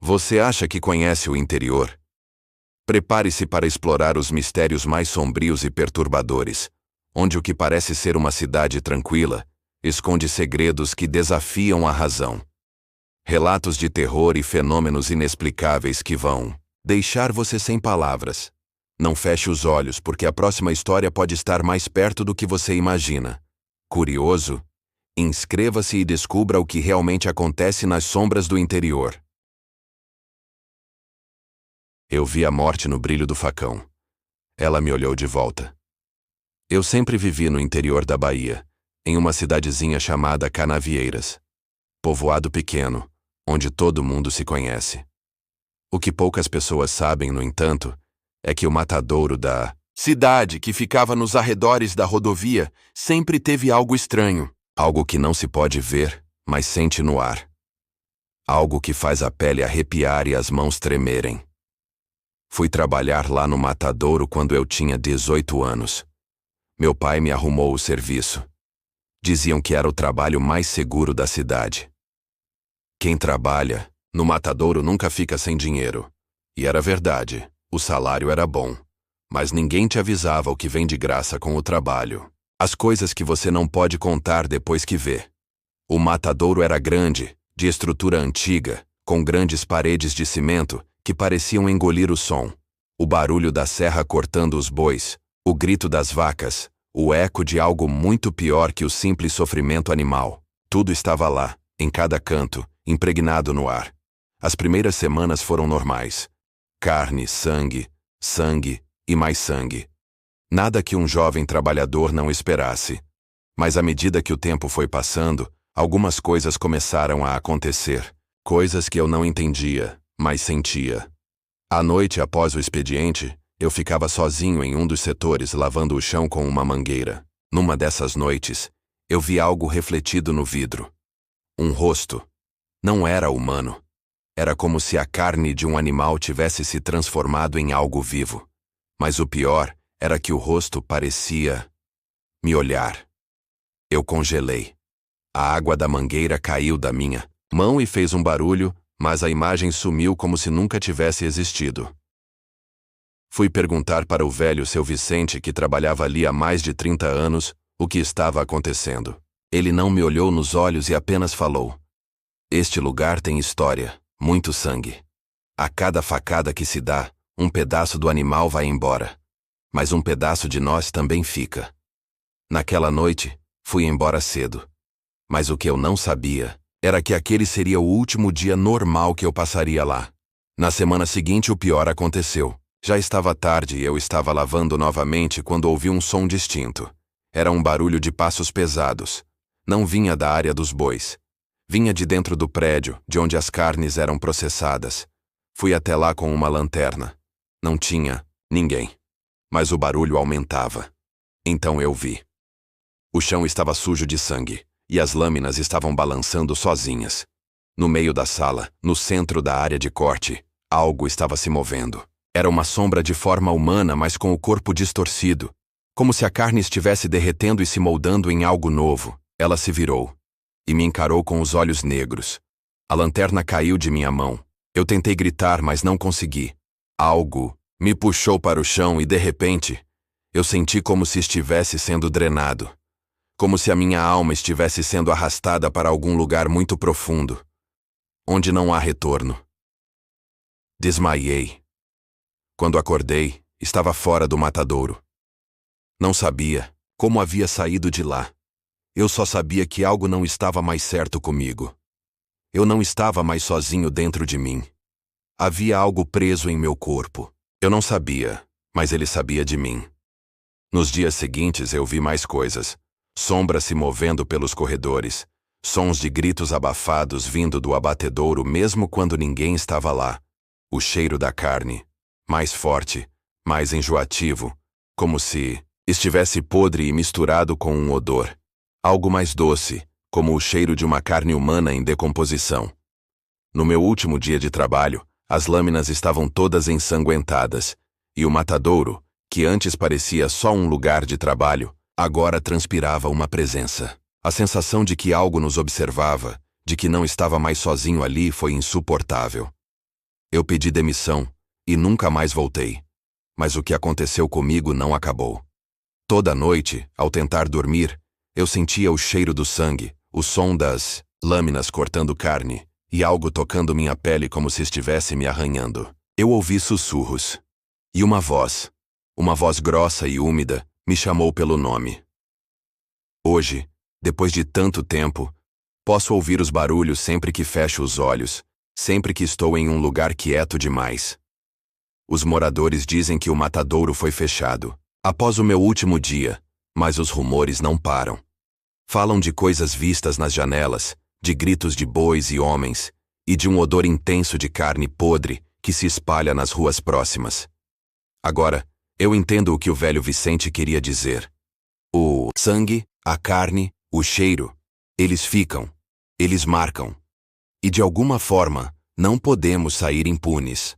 Você acha que conhece o interior? Prepare-se para explorar os mistérios mais sombrios e perturbadores, onde o que parece ser uma cidade tranquila esconde segredos que desafiam a razão. Relatos de terror e fenômenos inexplicáveis que vão deixar você sem palavras. Não feche os olhos, porque a próxima história pode estar mais perto do que você imagina. Curioso? Inscreva-se e descubra o que realmente acontece nas sombras do interior. Eu vi a morte no brilho do facão. Ela me olhou de volta. Eu sempre vivi no interior da Bahia, em uma cidadezinha chamada Canavieiras. Povoado pequeno, onde todo mundo se conhece. O que poucas pessoas sabem, no entanto, é que o matadouro da cidade, que ficava nos arredores da rodovia, sempre teve algo estranho. Algo que não se pode ver, mas sente no ar. Algo que faz a pele arrepiar e as mãos tremerem. Fui trabalhar lá no matadouro quando eu tinha 18 anos. Meu pai me arrumou o serviço. Diziam que era o trabalho mais seguro da cidade. Quem trabalha no matadouro nunca fica sem dinheiro. E era verdade, o salário era bom. Mas ninguém te avisava o que vem de graça com o trabalho. As coisas que você não pode contar depois que vê. O matadouro era grande, de estrutura antiga, com grandes paredes de cimento que pareciam engolir o som. O barulho da serra cortando os bois, o grito das vacas, o eco de algo muito pior que o simples sofrimento animal. Tudo estava lá, em cada canto, impregnado no ar. As primeiras semanas foram normais. Carne, sangue, sangue e mais sangue. Nada que um jovem trabalhador não esperasse. Mas à medida que o tempo foi passando, algumas coisas começaram a acontecer. Coisas que eu não entendia, mas sentia. À noite, após o expediente, eu ficava sozinho em um dos setores lavando o chão com uma mangueira. Numa dessas noites, eu vi algo refletido no vidro. Um rosto. Não era humano. Era como se a carne de um animal tivesse se transformado em algo vivo. Mas o pior era que o rosto parecia me olhar. Eu congelei. A água da mangueira caiu da minha mão e fez um barulho, mas a imagem sumiu como se nunca tivesse existido. Fui perguntar para o velho seu Vicente, que trabalhava ali há mais de 30 anos, o que estava acontecendo. Ele não me olhou nos olhos e apenas falou: "Este lugar tem história, muito sangue. A cada facada que se dá, um pedaço do animal vai embora. Mas um pedaço de nós também fica." Naquela noite, fui embora cedo. Mas o que eu não sabia era que aquele seria o último dia normal que eu passaria lá. Na semana seguinte, o pior aconteceu. Já estava tarde e eu estava lavando novamente quando ouvi um som distinto. Era um barulho de passos pesados. Não vinha da área dos bois. Vinha de dentro do prédio, de onde as carnes eram processadas. Fui até lá com uma lanterna. Não tinha ninguém. Mas o barulho aumentava. Então eu vi. O chão estava sujo de sangue, e as lâminas estavam balançando sozinhas. No meio da sala, no centro da área de corte, algo estava se movendo. Era uma sombra de forma humana, mas com o corpo distorcido. Como se a carne estivesse derretendo e se moldando em algo novo. Ela se virou. E me encarou com os olhos negros. A lanterna caiu de minha mão. Eu tentei gritar, mas não consegui. Algo me puxou para o chão e, de repente, eu senti como se estivesse sendo drenado. Como se a minha alma estivesse sendo arrastada para algum lugar muito profundo, onde não há retorno. Desmaiei. Quando acordei, estava fora do matadouro. Não sabia como havia saído de lá. Eu só sabia que algo não estava mais certo comigo. Eu não estava mais sozinho dentro de mim. Havia algo preso em meu corpo. Eu não sabia, mas ele sabia de mim. Nos dias seguintes eu vi mais coisas. Sombras se movendo pelos corredores. Sons de gritos abafados vindo do abatedouro mesmo quando ninguém estava lá. O cheiro da carne. Mais forte, mais enjoativo. Como se estivesse podre e misturado com um odor. Algo mais doce, como o cheiro de uma carne humana em decomposição. No meu último dia de trabalho, as lâminas estavam todas ensanguentadas, e o matadouro, que antes parecia só um lugar de trabalho, agora transpirava uma presença. A sensação de que algo nos observava, de que não estava mais sozinho ali, foi insuportável. Eu pedi demissão e nunca mais voltei. Mas o que aconteceu comigo não acabou. Toda noite, ao tentar dormir, eu sentia o cheiro do sangue, o som das lâminas cortando carne e algo tocando minha pele como se estivesse me arranhando. Eu ouvi sussurros. E uma voz grossa e úmida, me chamou pelo nome. Hoje, depois de tanto tempo, posso ouvir os barulhos sempre que fecho os olhos, sempre que estou em um lugar quieto demais. Os moradores dizem que o matadouro foi fechado após o meu último dia, mas os rumores não param. Falam de coisas vistas nas janelas, de gritos de bois e homens, e de um odor intenso de carne podre que se espalha nas ruas próximas. Agora, eu entendo o que o velho Vicente queria dizer. O sangue, a carne, o cheiro, eles ficam, eles marcam. E de alguma forma, não podemos sair impunes.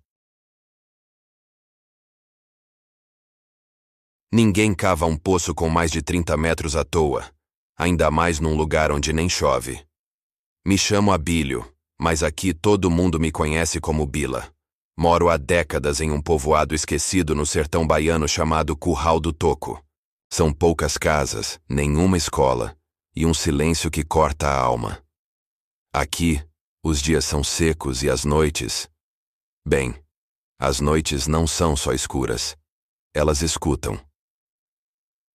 Ninguém cava um poço com mais de 30 metros à toa, ainda mais num lugar onde nem chove. Me chamo Abílio, mas aqui todo mundo me conhece como Bila. Moro há décadas em um povoado esquecido no sertão baiano chamado Curral do Toco. São poucas casas, nenhuma escola, e um silêncio que corta a alma. Aqui, os dias são secos e as noites... Bem, as noites não são só escuras. Elas escutam.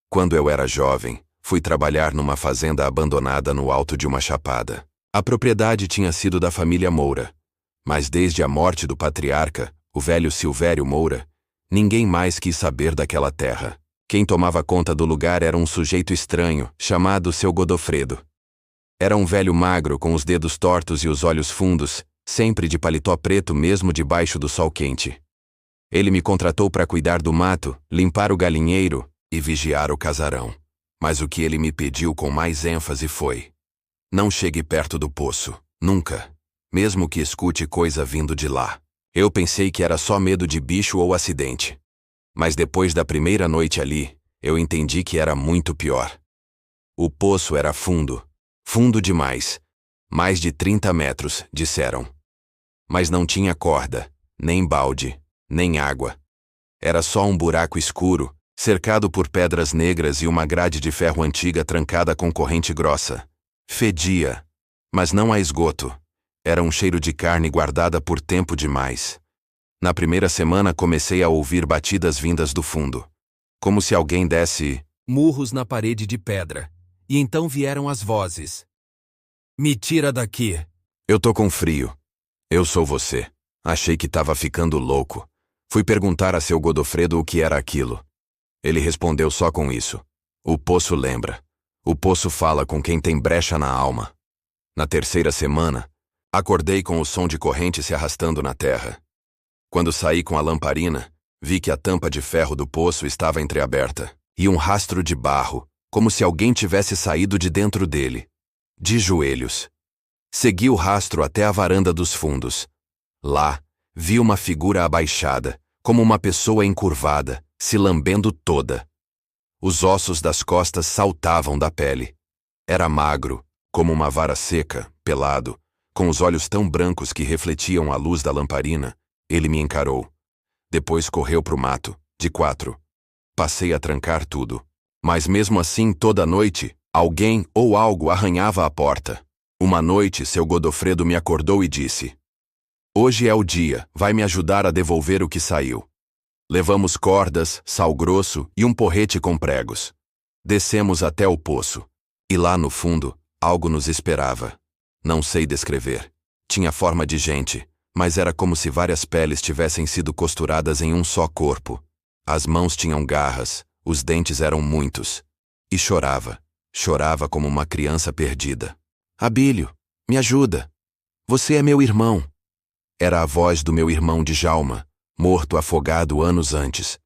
Quando eu era jovem, fui trabalhar numa fazenda abandonada no alto de uma chapada. A propriedade tinha sido da família Moura, mas desde a morte do patriarca, o velho Silvério Moura, ninguém mais quis saber daquela terra. Quem tomava conta do lugar era um sujeito estranho, chamado Seu Godofredo. Era um velho magro com os dedos tortos e os olhos fundos, sempre de paletó preto mesmo debaixo do sol quente. Ele me contratou para cuidar do mato, limpar o galinheiro e vigiar o casarão. Mas o que ele me pediu com mais ênfase foi: não chegue perto do poço, nunca, mesmo que escute coisa vindo de lá. Eu pensei que era só medo de bicho ou acidente. Mas depois da primeira noite ali, eu entendi que era muito pior. O poço era fundo, fundo demais, mais de 30 metros, disseram. Mas não tinha corda, nem balde, nem água. Era só um buraco escuro, cercado por pedras negras e uma grade de ferro antiga trancada com corrente grossa. Fedia, mas não a esgoto. Era um cheiro de carne guardada por tempo demais. Na primeira semana comecei a ouvir batidas vindas do fundo, como se alguém desse murros na parede de pedra. E então vieram as vozes. Me tira daqui. Eu tô com frio. Eu sou você. Achei que tava ficando louco. Fui perguntar a Seu Godofredo o que era aquilo. Ele respondeu só com isso. O poço lembra. O poço fala com quem tem brecha na alma. Na terceira semana, acordei com o som de corrente se arrastando na terra. Quando saí com a lamparina, vi que a tampa de ferro do poço estava entreaberta, e um rastro de barro, como se alguém tivesse saído de dentro dele. De joelhos. Segui o rastro até a varanda dos fundos. Lá, vi uma figura abaixada, como uma pessoa encurvada, se lambendo toda. Os ossos das costas saltavam da pele. Era magro, como uma vara seca, pelado, com os olhos tão brancos que refletiam a luz da lamparina. Ele me encarou. Depois correu pro mato, de 4. Passei a trancar tudo. Mas mesmo assim, toda noite, alguém ou algo arranhava a porta. Uma noite, Seu Godofredo me acordou e disse: hoje é o dia, vai me ajudar a devolver o que saiu. Levamos cordas, sal grosso e um porrete com pregos. Descemos até o poço. E lá no fundo, algo nos esperava. Não sei descrever. Tinha forma de gente, mas era como se várias peles tivessem sido costuradas em um só corpo. As mãos tinham garras, os dentes eram muitos. E chorava. Chorava como uma criança perdida. Abílio, me ajuda. Você é meu irmão. Era a voz do meu irmão Djalma, morto afogado anos antes.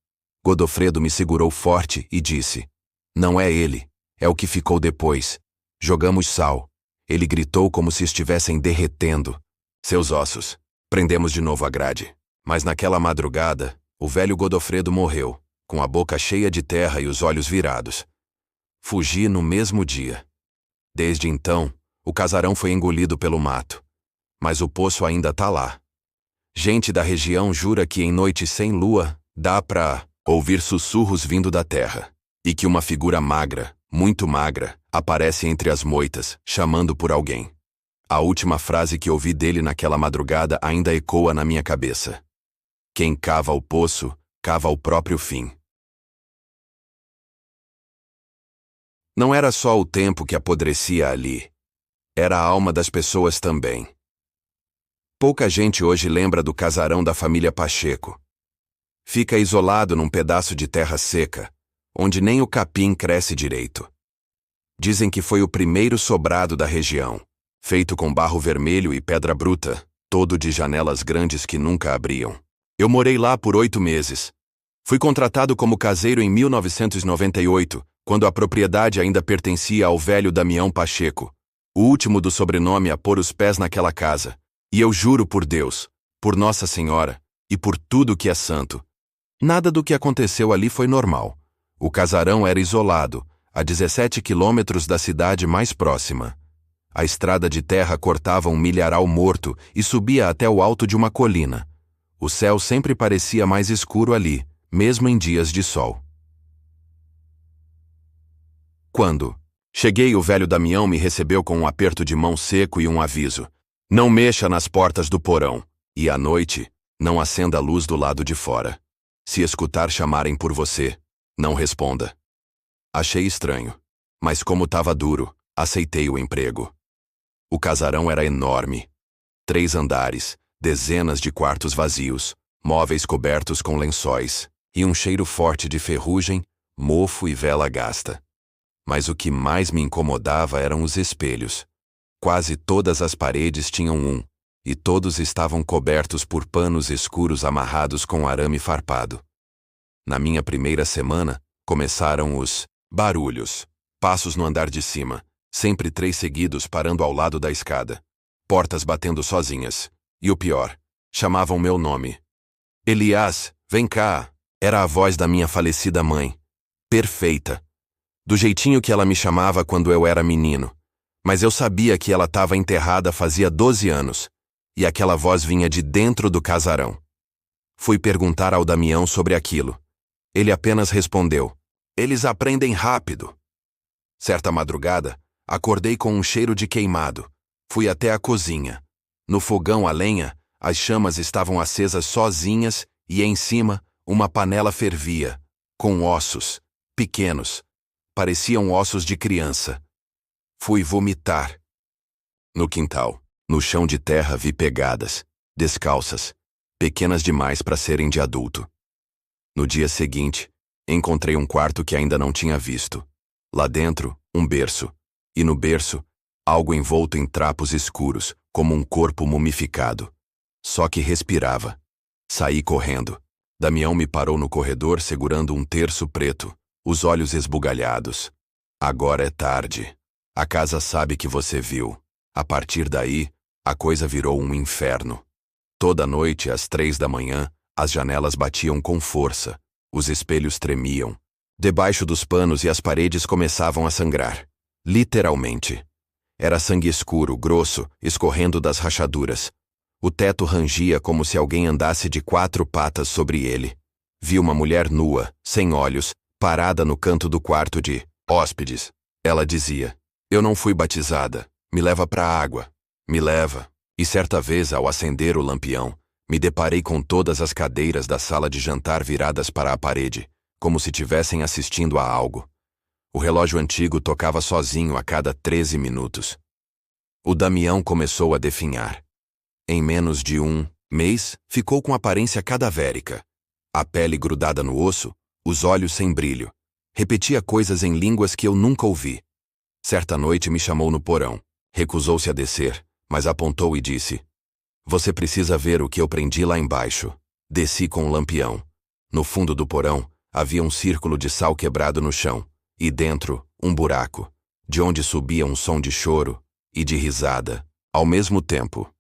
Godofredo me segurou forte e disse: não é ele, é o que ficou depois. Jogamos sal. Ele gritou como se estivessem derretendo. Seus ossos. Prendemos de novo a grade. Mas naquela madrugada, o velho Godofredo morreu, com a boca cheia de terra e os olhos virados. Fugi no mesmo dia. Desde então, o casarão foi engolido pelo mato. Mas o poço ainda tá lá. Gente da região jura que em noite sem lua, dá pra ouvir sussurros vindo da terra. E que uma figura magra, muito magra, aparece entre as moitas, chamando por alguém. A última frase que ouvi dele naquela madrugada ainda ecoa na minha cabeça. Quem cava o poço, cava o próprio fim. Não era só o tempo que apodrecia ali. Era a alma das pessoas também. Pouca gente hoje lembra do casarão da família Pacheco. Fica isolado num pedaço de terra seca, onde nem o capim cresce direito. Dizem que foi o primeiro sobrado da região, feito com barro vermelho e pedra bruta, todo de janelas grandes que nunca abriam. Eu morei lá por 8 meses. Fui contratado como caseiro em 1998, quando a propriedade ainda pertencia ao velho Damião Pacheco, o último do sobrenome a pôr os pés naquela casa. E eu juro por Deus, por Nossa Senhora e por tudo que é santo, nada do que aconteceu ali foi normal. O casarão era isolado, a 17 quilômetros da cidade mais próxima. A estrada de terra cortava um milharal morto e subia até o alto de uma colina. O céu sempre parecia mais escuro ali, mesmo em dias de sol. Quando cheguei, o velho Damião me recebeu com um aperto de mão seco e um aviso. Não mexa nas portas do porão, e à noite, não acenda a luz do lado de fora. Se escutar chamarem por você, não responda. Achei estranho, mas como estava duro, aceitei o emprego. O casarão era enorme. 3 andares, dezenas de quartos vazios, móveis cobertos com lençóis, e um cheiro forte de ferrugem, mofo e vela gasta. Mas o que mais me incomodava eram os espelhos. Quase todas as paredes tinham um, e todos estavam cobertos por panos escuros amarrados com arame farpado. Na minha primeira semana, começaram os barulhos, passos no andar de cima, sempre 3 seguidos parando ao lado da escada, portas batendo sozinhas, e o pior, chamavam meu nome. Elias, vem cá, era a voz da minha falecida mãe. Perfeita. Do jeitinho que ela me chamava quando eu era menino. Mas eu sabia que ela estava enterrada fazia 12 anos, e aquela voz vinha de dentro do casarão. Fui perguntar ao Damião sobre aquilo. Ele apenas respondeu, eles aprendem rápido. Certa madrugada, acordei com um cheiro de queimado. Fui até a cozinha. No fogão a lenha, as chamas estavam acesas sozinhas e em cima, uma panela fervia, com ossos, pequenos. Pareciam ossos de criança. Fui vomitar. No quintal, no chão de terra vi pegadas, descalças, pequenas demais para serem de adulto. No dia seguinte, encontrei um quarto que ainda não tinha visto. Lá dentro, um berço. E no berço, algo envolto em trapos escuros, como um corpo mumificado. Só que respirava. Saí correndo. Damião me parou no corredor segurando um terço preto, os olhos esbugalhados. Agora é tarde. A casa sabe que você viu. A partir daí, a coisa virou um inferno. Toda noite, às 3 da manhã, as janelas batiam com força. Os espelhos tremiam. Debaixo dos panos e as paredes começavam a sangrar. Literalmente. Era sangue escuro, grosso, escorrendo das rachaduras. O teto rangia como se alguém andasse de 4 patas sobre ele. Vi uma mulher nua, sem olhos, parada no canto do quarto de hóspedes. Ela dizia, eu não fui batizada, me leva pra água, me leva. E certa vez, ao acender o lampião, me deparei com todas as cadeiras da sala de jantar viradas para a parede, como se tivessem assistindo a algo. O relógio antigo tocava sozinho a cada 13 minutos. O Damião começou a definhar. Em menos de um mês, ficou com aparência cadavérica. A pele grudada no osso, os olhos sem brilho. Repetia coisas em línguas que eu nunca ouvi. Certa noite me chamou no porão. Recusou-se a descer, mas apontou e disse, você precisa ver o que eu prendi lá embaixo. Desci com o lampião. No fundo do porão, havia um círculo de sal quebrado no chão, e dentro, um buraco, de onde subia um som de choro e de risada, ao mesmo tempo.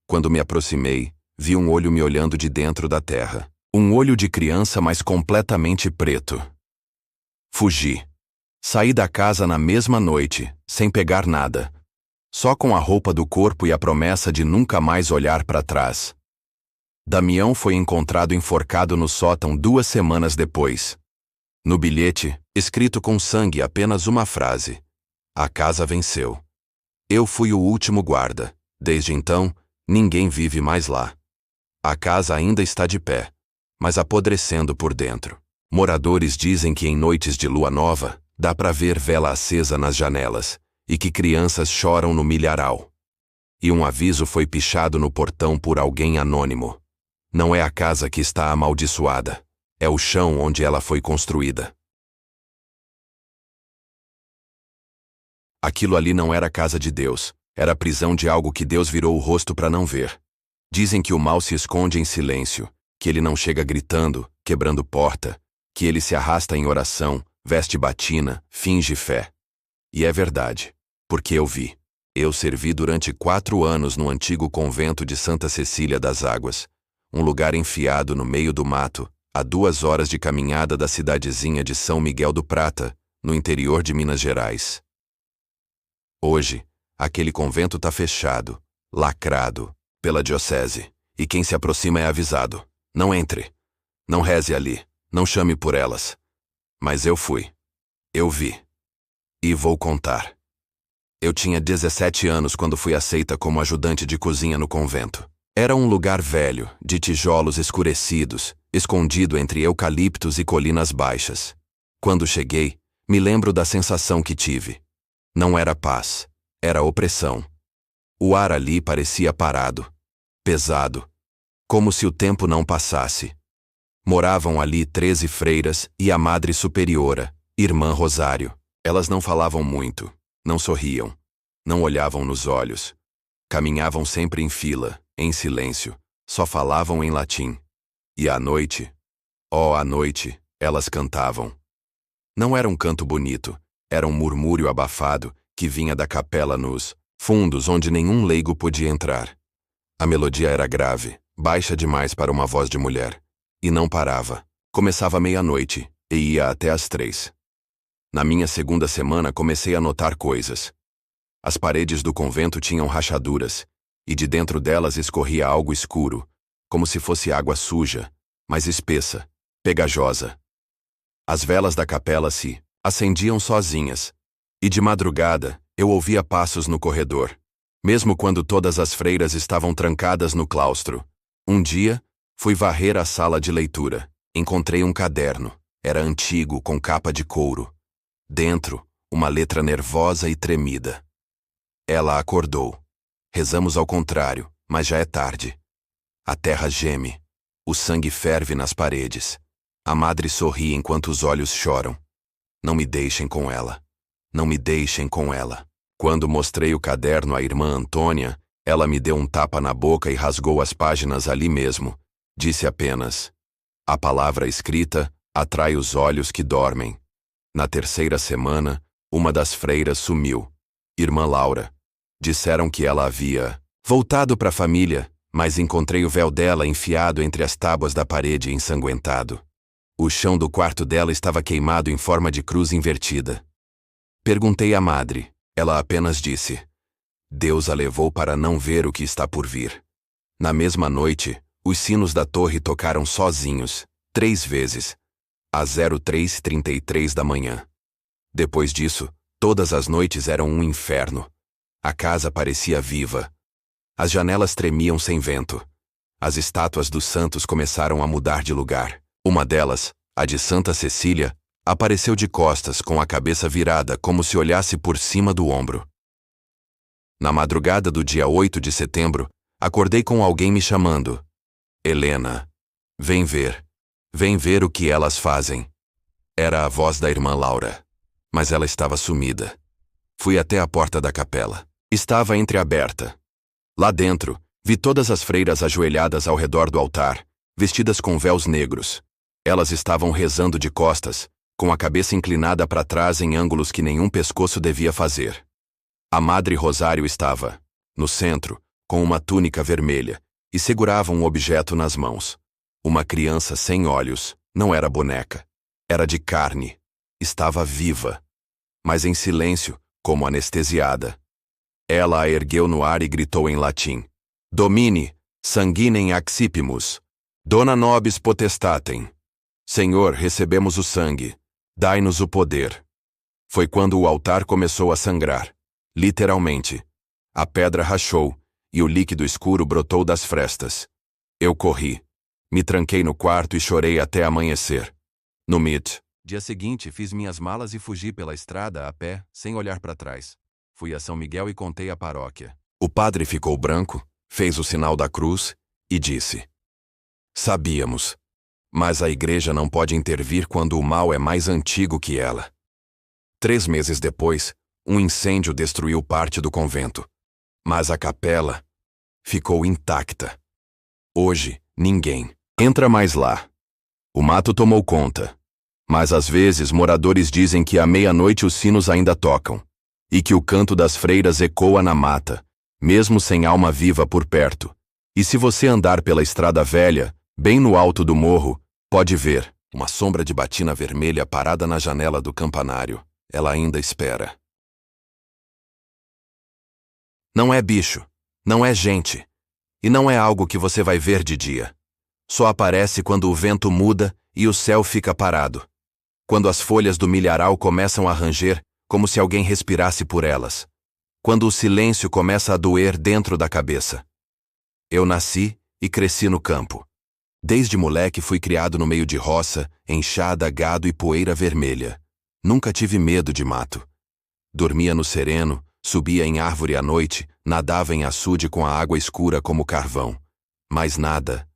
Quando me aproximei, vi um olho me olhando de dentro da terra. Um olho de criança, mas completamente preto. Fugi. Saí da casa na mesma noite, sem pegar nada. Só com a roupa do corpo e a promessa de nunca mais olhar para trás. Damião foi encontrado enforcado no sótão 2 semanas depois. No bilhete, escrito com sangue, apenas uma frase: a casa venceu. Eu fui o último guarda. Desde então, ninguém vive mais lá. A casa ainda está de pé, mas apodrecendo por dentro. Moradores dizem que em noites de lua nova, dá para ver vela acesa nas janelas, e que crianças choram no milharal. E um aviso foi pichado no portão por alguém anônimo. Não é a casa que está amaldiçoada, é o chão onde ela foi construída. Aquilo ali não era a casa de Deus, era a prisão de algo que Deus virou o rosto para não ver. Dizem que o mal se esconde em silêncio, que ele não chega gritando, quebrando porta, que ele se arrasta em oração, veste batina, finge fé. E é verdade, porque eu vi. Eu servi durante 4 anos no antigo convento de Santa Cecília das Águas, um lugar enfiado no meio do mato, a 2 horas de caminhada da cidadezinha de São Miguel do Prata, no interior de Minas Gerais. Hoje, aquele convento está fechado, lacrado, pela diocese, e quem se aproxima é avisado: não entre, não reze ali, não chame por elas. Mas eu fui. Eu vi. E vou contar. Eu tinha 17 anos quando fui aceita como ajudante de cozinha no convento. Era um lugar velho, de tijolos escurecidos, escondido entre eucaliptos e colinas baixas. Quando cheguei, me lembro da sensação que tive. Não era paz, era opressão. O ar ali parecia parado, pesado, como se o tempo não passasse. Moravam ali 13 freiras e a Madre Superiora, Irmã Rosário. Elas não falavam muito, não sorriam, não olhavam nos olhos. Caminhavam sempre em fila, em silêncio, só falavam em latim. E à noite, à noite, elas cantavam. Não era um canto bonito, era um murmúrio abafado que vinha da capela nos fundos onde nenhum leigo podia entrar. A melodia era grave, baixa demais para uma voz de mulher. E não parava. Começava meia-noite e ia até às 3. Na minha segunda semana comecei a notar coisas. As paredes do convento tinham rachaduras, e de dentro delas escorria algo escuro, como se fosse água suja, mas espessa, pegajosa. As velas da capela se acendiam sozinhas, e de madrugada eu ouvia passos no corredor, mesmo quando todas as freiras estavam trancadas no claustro. Um dia, fui varrer a sala de leitura. Encontrei um caderno. Era antigo, com capa de couro. Dentro, uma letra nervosa e tremida. Ela acordou. Rezamos ao contrário, mas já é tarde. A terra geme. O sangue ferve nas paredes. A madre sorri enquanto os olhos choram. Não me deixem com ela. Não me deixem com ela. Quando mostrei o caderno à irmã Antônia, ela me deu um tapa na boca e rasgou as páginas ali mesmo. Disse apenas: a palavra escrita atrai os olhos que dormem. Na 3ª semana, uma das freiras sumiu. Irmã Laura. Disseram que ela havia voltado para a família, mas encontrei o véu dela enfiado entre as tábuas da parede ensanguentado. O chão do quarto dela estava queimado em forma de cruz invertida. Perguntei à madre. Ela apenas disse: Deus a levou para não ver o que está por vir. Na mesma noite, os sinos da torre tocaram sozinhos, 3 vezes, às 03h33 da manhã. Depois disso, todas as noites eram um inferno. A casa parecia viva. As janelas tremiam sem vento. As estátuas dos santos começaram a mudar de lugar. Uma delas, a de Santa Cecília, apareceu de costas com a cabeça virada como se olhasse por cima do ombro. Na madrugada do dia 8 de setembro, acordei com alguém me chamando. Helena, vem ver o que elas fazem. Era a voz da irmã Laura, mas ela estava sumida. Fui até a porta da capela. Estava entreaberta. Lá dentro, vi todas as freiras ajoelhadas ao redor do altar, vestidas com véus negros. Elas estavam rezando de costas, com a cabeça inclinada para trás em ângulos que nenhum pescoço devia fazer. A Madre Rosário estava, no centro, com uma túnica vermelha, e segurava um objeto nas mãos. Uma criança sem olhos, não era boneca. Era de carne. Estava viva, mas em silêncio, como anestesiada. Ela a ergueu no ar e gritou em latim: Domine, Sanguinem accipimus. Dona nobis potestatem. Senhor, recebemos o sangue. Dai-nos o poder. Foi quando o altar começou a sangrar. Literalmente. A pedra rachou, e o líquido escuro brotou das frestas. Eu corri. Me tranquei no quarto e chorei até amanhecer. No dia seguinte, fiz minhas malas e fugi pela estrada a pé, sem olhar para trás. Fui a São Miguel e contei à paróquia. O padre ficou branco, fez o sinal da cruz e disse: Sabíamos. Mas a igreja não pode intervir quando o mal é mais antigo que ela. 3 meses depois, um incêndio destruiu parte do convento. Mas a capela ficou intacta. Hoje, ninguém entra mais lá. O mato tomou conta. Mas às vezes moradores dizem que à meia-noite os sinos ainda tocam, e que o canto das freiras ecoa na mata, mesmo sem alma viva por perto. E se você andar pela estrada velha, bem no alto do morro, pode ver uma sombra de batina vermelha parada na janela do campanário. Ela ainda espera. Não é bicho, não é gente, e não é algo que você vai ver de dia. Só aparece quando o vento muda e o céu fica parado. Quando as folhas do milharal começam a ranger, como se alguém respirasse por elas. Quando o silêncio começa a doer dentro da cabeça. Eu nasci e cresci no campo. Desde moleque fui criado no meio de roça, enxada, gado e poeira vermelha. Nunca tive medo de mato. Dormia no sereno, subia em árvore à noite, nadava em açude com a água escura como carvão. Mas nada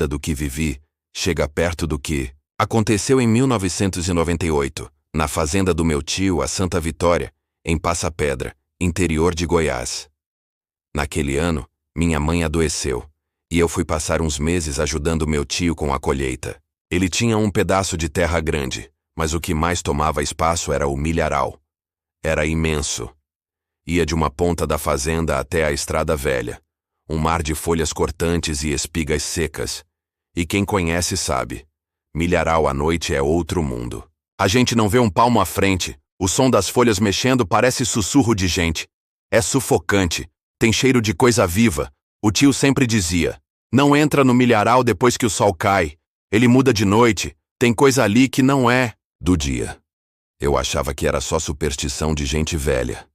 do que vivi, chega perto do que aconteceu em 1998, na fazenda do meu tio, a Santa Vitória, em Passa Pedra, interior de Goiás. Naquele ano, minha mãe adoeceu, e eu fui passar uns meses ajudando meu tio com a colheita. Ele tinha um pedaço de terra grande, mas o que mais tomava espaço era o milharal. Era imenso. Ia de uma ponta da fazenda até a estrada velha, um mar de folhas cortantes e espigas secas. E quem conhece sabe. Milharal à noite é outro mundo. A gente não vê um palmo à frente. O som das folhas mexendo parece sussurro de gente. É sufocante. Tem cheiro de coisa viva. O tio sempre dizia: não entra no milharal depois que o sol cai. Ele muda de noite. Tem coisa ali que não é do dia. Eu achava que era só superstição de gente velha.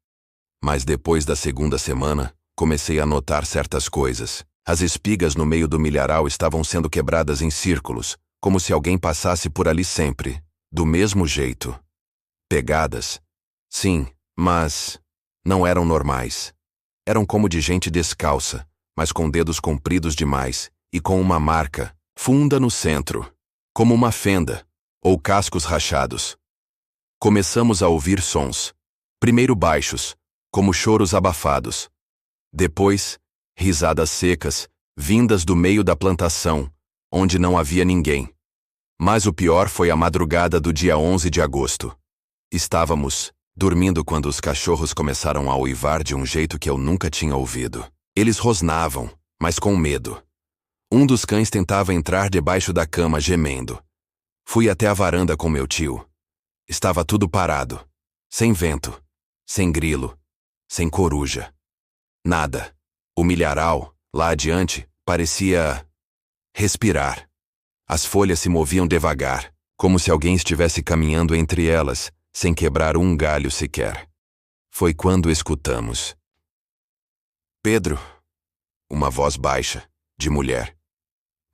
Mas depois da segunda semana, comecei a notar certas coisas. As espigas no meio do milharal estavam sendo quebradas em círculos, como se alguém passasse por ali sempre, do mesmo jeito. Pegadas. Sim, mas não eram normais. Eram como de gente descalça, mas com dedos compridos demais e com uma marca funda no centro, como uma fenda, ou cascos rachados. Começamos a ouvir sons. Primeiro baixos, como choros abafados. Depois, risadas secas, vindas do meio da plantação, onde não havia ninguém. Mas o pior foi a madrugada do dia 11 de agosto. Estávamos dormindo quando os cachorros começaram a uivar de um jeito que eu nunca tinha ouvido. Eles rosnavam, mas com medo. Um dos cães tentava entrar debaixo da cama gemendo. Fui até a varanda com meu tio. Estava tudo parado. Sem vento, sem grilo, sem coruja. Nada. O milharal, lá adiante, parecia respirar. As folhas se moviam devagar, como se alguém estivesse caminhando entre elas, sem quebrar um galho sequer. Foi quando escutamos: Pedro. Uma voz baixa, de mulher.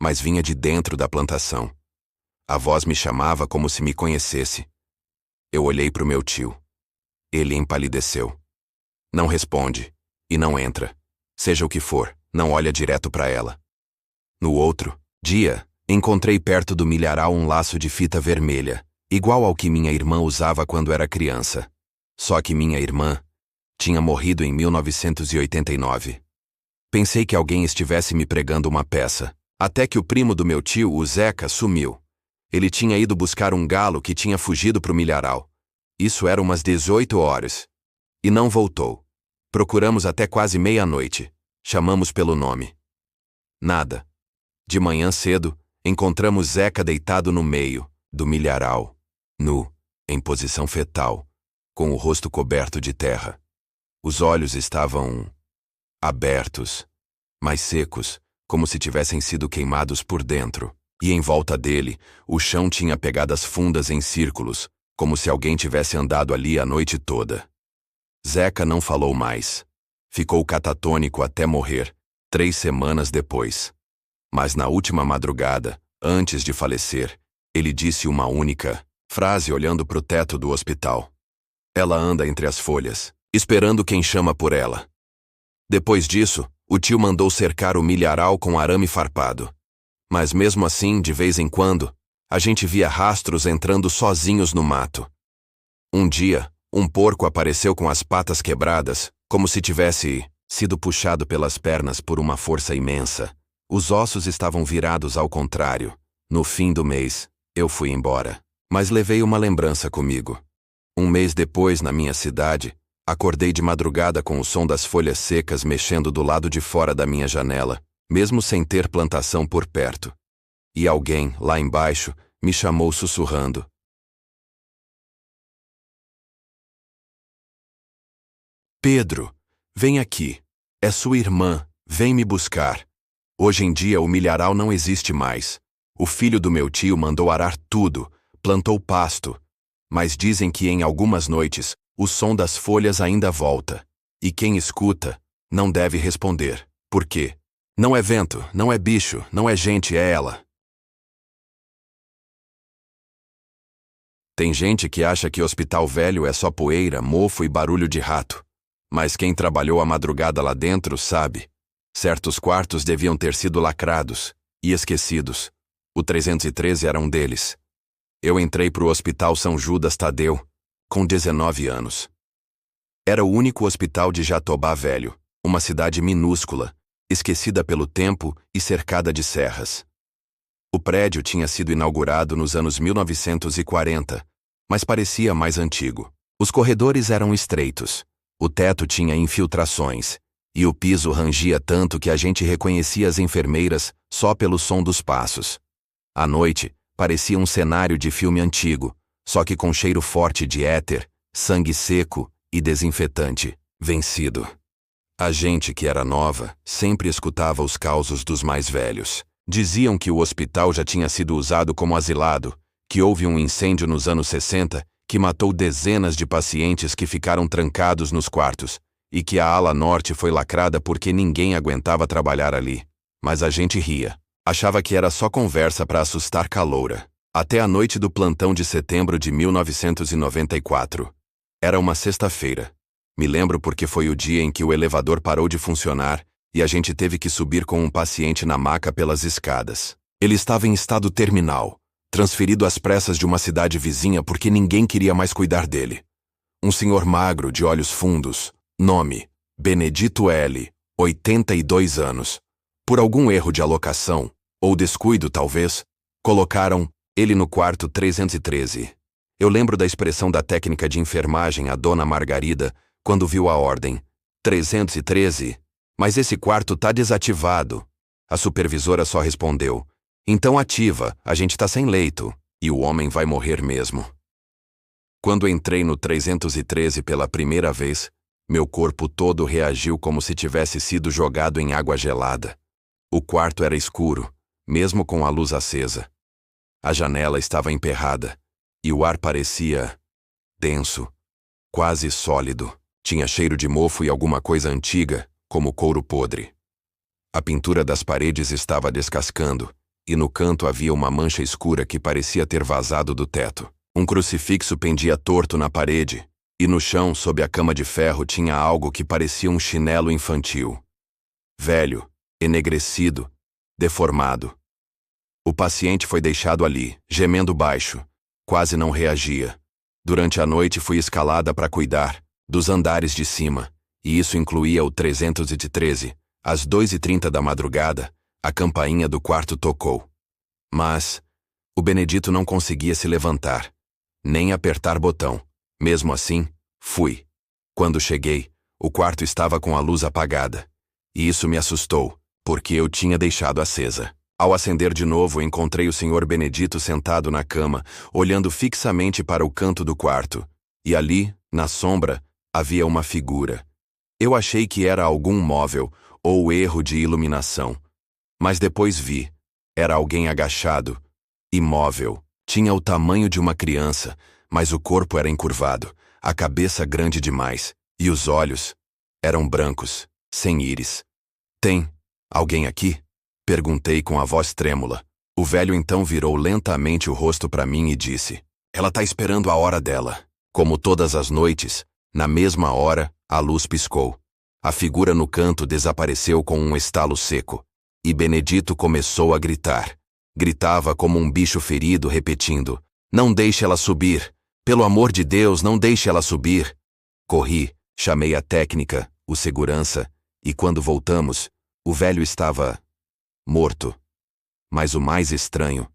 Mas vinha de dentro da plantação. A voz me chamava como se me conhecesse. Eu olhei para o meu tio. Ele empalideceu. Não responde, e não entra. Seja o que for, não olha direto para ela. No outro dia, encontrei perto do milharal um laço de fita vermelha, igual ao que minha irmã usava quando era criança. Só que minha irmã tinha morrido em 1989. Pensei que alguém estivesse me pregando uma peça, até que o primo do meu tio, o Zeca, sumiu. Ele tinha ido buscar um galo que tinha fugido para o milharal. Isso era umas 18 horas. E não voltou. Procuramos até quase meia-noite. Chamamos pelo nome. Nada. De manhã cedo, encontramos Zeca deitado no meio do milharal, nu, em posição fetal, com o rosto coberto de terra. Os olhos estavam abertos, mas secos, como se tivessem sido queimados por dentro. E em volta dele, o chão tinha pegadas fundas em círculos, como se alguém tivesse andado ali a noite toda. Zeca não falou mais. Ficou catatônico até morrer, 3 semanas depois. Mas na última madrugada, antes de falecer, ele disse uma única frase olhando para o teto do hospital. Ela anda entre as folhas, esperando quem chama por ela. Depois disso, o tio mandou cercar o milharal com arame farpado. Mas mesmo assim, de vez em quando, a gente via rastros entrando sozinhos no mato. Um dia, um porco apareceu com as patas quebradas, como se tivesse sido puxado pelas pernas por uma força imensa. Os ossos estavam virados ao contrário. No fim do mês, eu fui embora. Mas levei uma lembrança comigo. Um mês depois, na minha cidade, acordei de madrugada com o som das folhas secas mexendo do lado de fora da minha janela, mesmo sem ter plantação por perto. E alguém, lá embaixo, me chamou sussurrando. Pedro, vem aqui. É sua irmã, vem me buscar. Hoje em dia o milharal não existe mais. O filho do meu tio mandou arar tudo, plantou pasto. Mas dizem que em algumas noites, o som das folhas ainda volta. E quem escuta, não deve responder. Por quê? Não é vento, não é bicho, não é gente, é ela. Tem gente que acha que hospital velho é só poeira, mofo e barulho de rato. Mas quem trabalhou a madrugada lá dentro sabe. Certos quartos deviam ter sido lacrados e esquecidos. O 313 era um deles. Eu entrei para o Hospital São Judas Tadeu, com 19 anos. Era o único hospital de Jatobá Velho, uma cidade minúscula, esquecida pelo tempo e cercada de serras. O prédio tinha sido inaugurado nos anos 1940, mas parecia mais antigo. Os corredores eram estreitos, o teto tinha infiltrações, e o piso rangia tanto que a gente reconhecia as enfermeiras só pelo som dos passos. À noite, parecia um cenário de filme antigo, só que com cheiro forte de éter, sangue seco e desinfetante, vencido. A gente que era nova sempre escutava os causos dos mais velhos. Diziam que o hospital já tinha sido usado como asilado, que houve um incêndio nos anos 60 que matou dezenas de pacientes que ficaram trancados nos quartos, e que a ala norte foi lacrada porque ninguém aguentava trabalhar ali. Mas a gente ria. Achava que era só conversa para assustar caloura. Até a noite do plantão de setembro de 1994. Era uma sexta-feira. Me lembro porque foi o dia em que o elevador parou de funcionar e a gente teve que subir com um paciente na maca pelas escadas. Ele estava em estado terminal, transferido às pressas de uma cidade vizinha porque ninguém queria mais cuidar dele. Um senhor magro, de olhos fundos, nome, Benedito L., 82 anos. Por algum erro de alocação, ou descuido talvez, colocaram ele no quarto 313. Eu lembro da expressão da técnica de enfermagem, a dona Margarida, quando viu a ordem. 313? Mas esse quarto tá desativado. A supervisora só respondeu. Então ativa, a gente tá sem leito. E o homem vai morrer mesmo. Quando entrei no 313 pela primeira vez, meu corpo todo reagiu como se tivesse sido jogado em água gelada. O quarto era escuro, mesmo com a luz acesa. A janela estava emperrada, e o ar parecia denso, quase sólido. Tinha cheiro de mofo e alguma coisa antiga, como couro podre. A pintura das paredes estava descascando, e no canto havia uma mancha escura que parecia ter vazado do teto. Um crucifixo pendia torto na parede, e no chão, sob a cama de ferro, tinha algo que parecia um chinelo infantil. Velho, enegrecido, deformado. O paciente foi deixado ali, gemendo baixo. Quase não reagia. Durante a noite fui escalada para cuidar dos andares de cima, e isso incluía o 313. Às 2h30 da madrugada, a campainha do quarto tocou. Mas o Benedito não conseguia se levantar, nem apertar botão. Mesmo assim, fui. Quando cheguei, o quarto estava com a luz apagada. E isso me assustou, porque eu tinha deixado acesa. Ao acender de novo, encontrei o Sr. Benedito sentado na cama, olhando fixamente para o canto do quarto. E ali, na sombra, havia uma figura. Eu achei que era algum móvel ou erro de iluminação. Mas depois vi. Era alguém agachado, imóvel. Tinha o tamanho de uma criança, mas o corpo era encurvado, a cabeça grande demais, e os olhos eram brancos, sem íris. Tem alguém aqui? Perguntei com a voz trêmula. O velho então virou lentamente o rosto para mim e disse: Ela tá esperando a hora dela. Como todas as noites, na mesma hora, a luz piscou. A figura no canto desapareceu com um estalo seco. E Benedito começou a gritar. Gritava como um bicho ferido, repetindo: Não deixe ela subir! Pelo amor de Deus, não deixe ela subir! Corri, chamei a técnica, o segurança, e quando voltamos, o velho estava morto. Mas o mais estranho,